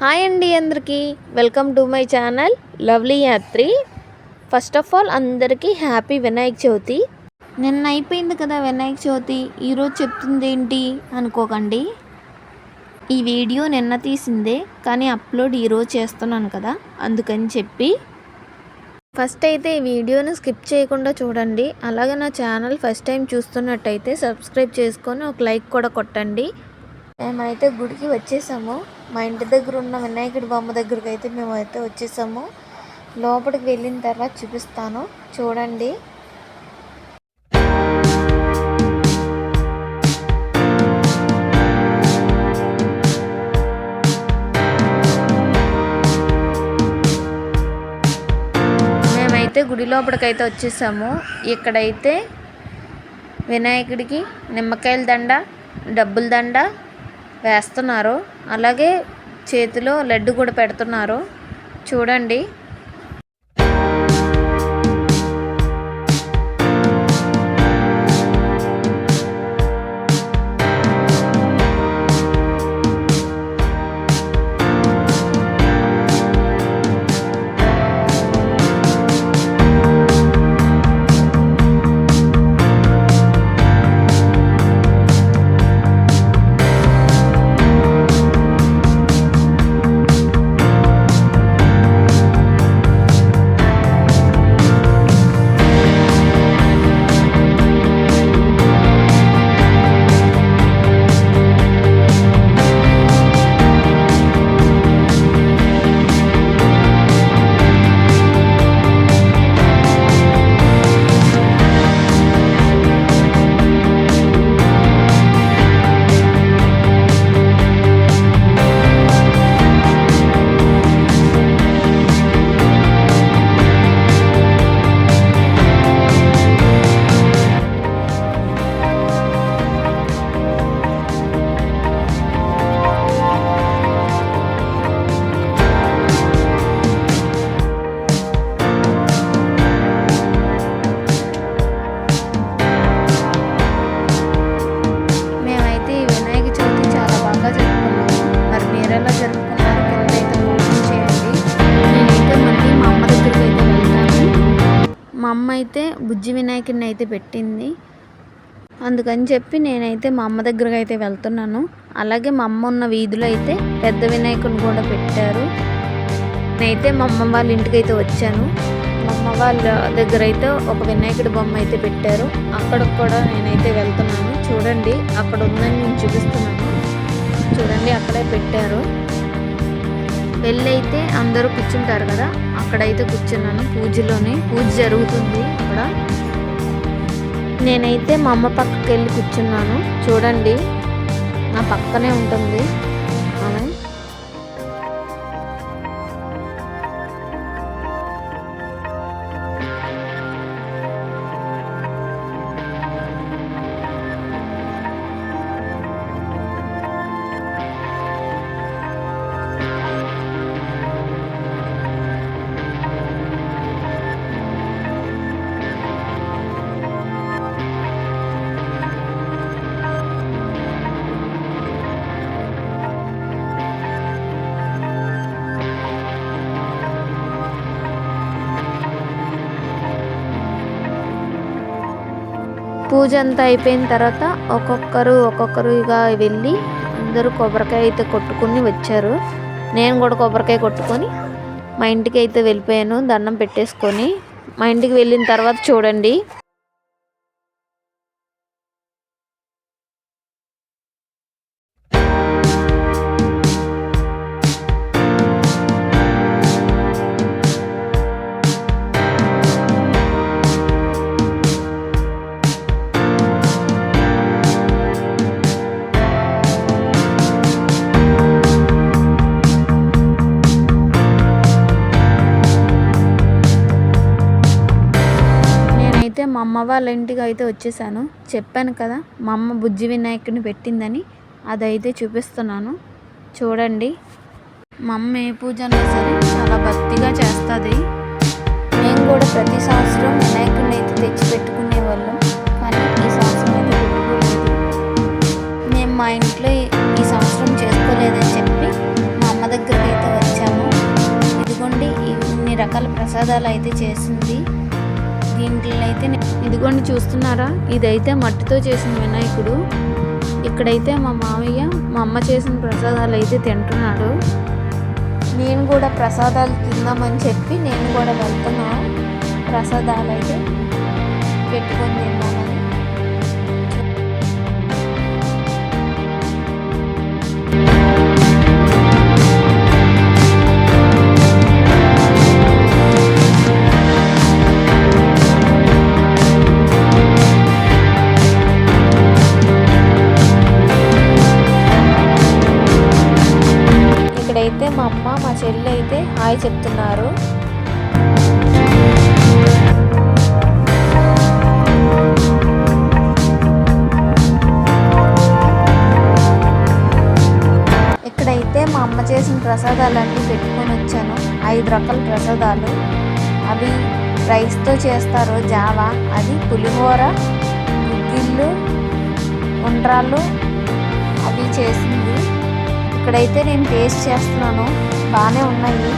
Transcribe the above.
Hi అండి అందరికీ welcome to my channel lovely Yatri. First of all అందరికీ హ్యాపీ వినాయక చవితి. నిన్న అయిపోయింది కదా వినాయక చవితి, ఈరోజు చెప్తుంది ఏంటి అనుకోకండి. ఈ వీడియో నిన్న తీసిందే కానీ అప్లోడ్ ఈరోజు చేస్తున్నాను కదా, అందుకని చెప్పి ఫస్ట్ అయితే ఈ వీడియోని స్కిప్ చేయకుండా చూడండి. అలాగే నా ఛానల్ ఫస్ట్ టైం చూస్తున్నట్టయితే సబ్స్క్రైబ్ చేసుకొని ఒక లైక్ కూడా కొట్టండి. మేమైతే గుడికి వచ్చేసాము. మా ఇంటి దగ్గర ఉన్న వినాయకుడి బొమ్మ దగ్గరికి అయితే మేమైతే వచ్చేసాము. లోపలికి వెళ్ళిన తర్వాత చూపిస్తాను, చూడండి. మేమైతే గుడి లోపలికైతే వచ్చేసాము. ఇక్కడైతే వినాయకుడికి నిమ్మకాయల దండ, డబ్బుల దండ వేస్తున్నారు. అలాగే చేతిలో లడ్డు కూడా పెడుతున్నారు, చూడండి. మా అమ్మ అయితే బుజ్జి వినాయకుడిని అయితే పెట్టింది, అందుకని చెప్పి నేనైతే మా అమ్మ దగ్గరకు అయితే వెళ్తున్నాను. అలాగే మా అమ్మ ఉన్న వీధిలో అయితే పెద్ద వినాయకుడిని కూడా పెట్టారు. నేనైతే మా అమ్మ వాళ్ళ ఇంటికి అయితే వచ్చాను. మా అమ్మ వాళ్ళ దగ్గర అయితే ఒక వినాయకుడి బొమ్మ అయితే పెట్టారు, అక్కడికి కూడా నేనైతే వెళ్తున్నాను. చూడండి, అక్కడ ఉందని నేను చూపిస్తున్నాను, చూడండి అక్కడే పెట్టారు. వెళ్ళైతే అందరూ కూర్చుంటారు కదా, అక్కడైతే కూర్చున్నాను. పూజ జరుగుతుంది అక్కడ. నేనైతే మా అమ్మ పక్కకి వెళ్ళి కూర్చున్నాను, చూడండి నా పక్కనే ఉంటుంది ఆమె. పూజ అంతా అయిపోయిన తర్వాత ఒక్కొక్కరుగా వెళ్ళి అందరూ కొబ్బరికాయ అయితే కొట్టుకుని వచ్చారు. నేను కూడా కొబ్బరికాయ కొట్టుకొని మా ఇంటికి అయితే వెళ్ళిపోయాను, దండం పెట్టేసుకొని. మా ఇంటికి వెళ్ళిన తర్వాత చూడండి, మా అమ్మ వాళ్ళ ఇంటికి అయితే వచ్చేసాను. చెప్పాను కదా మా అమ్మ బుజ్జి వినాయకుడిని పెట్టిందని, అదైతే చూపిస్తున్నాను, చూడండి. మా అమ్మ ఏ పూజ అయినా సరే చాలా భక్తిగా చేస్తుంది. మేము కూడా ప్రతి సంవత్సరం వినాయకుడిని అయితే తెచ్చి పెట్టుకునే వాళ్ళం, కానీ ఈ సంవత్సరం అయితే పెట్టుకోలేదు. మేము మా ఇంట్లో ఈ సంవత్సరం చేసుకోలేదని చెప్పి మా అమ్మ దగ్గరికి రకాల ప్రసాదాలు అయితే చేసింది. దీంట్లో అయితే ఇదిగోండి చూస్తున్నారా, ఇదైతే మట్టితో చేసిన వినాయకుడు. ఇక్కడైతే మా మామయ్య మా అమ్మ చేసిన ప్రసాదాలు అయితే తింటున్నాడు. నేను కూడా ప్రసాదాలు తిందామని చెప్పి నేను కూడా వెళ్తున్నాను. ప్రసాదాలు అయితే పెట్టుకొని తిన్నామని. ఇక్కడైతే మా అమ్మ మా చెల్లి అయితే హాయ్ చెప్తున్నారు. ఇక్కడైతే మా అమ్మ చేసిన ప్రసాదాలన్నీ పెట్టుకొని వచ్చాను. 5 రకాల ప్రసాదాలు. అవి రైస్తో చేస్తారు. జావా, అది పులిహోర, గుగ్గిళ్ళు, ఉండ్రాళ్ళు అవి చేసింది. ఇక్కడైతే నేను టేస్ట్ చేస్తున్నాను. బాగానే ఉన్నాయి.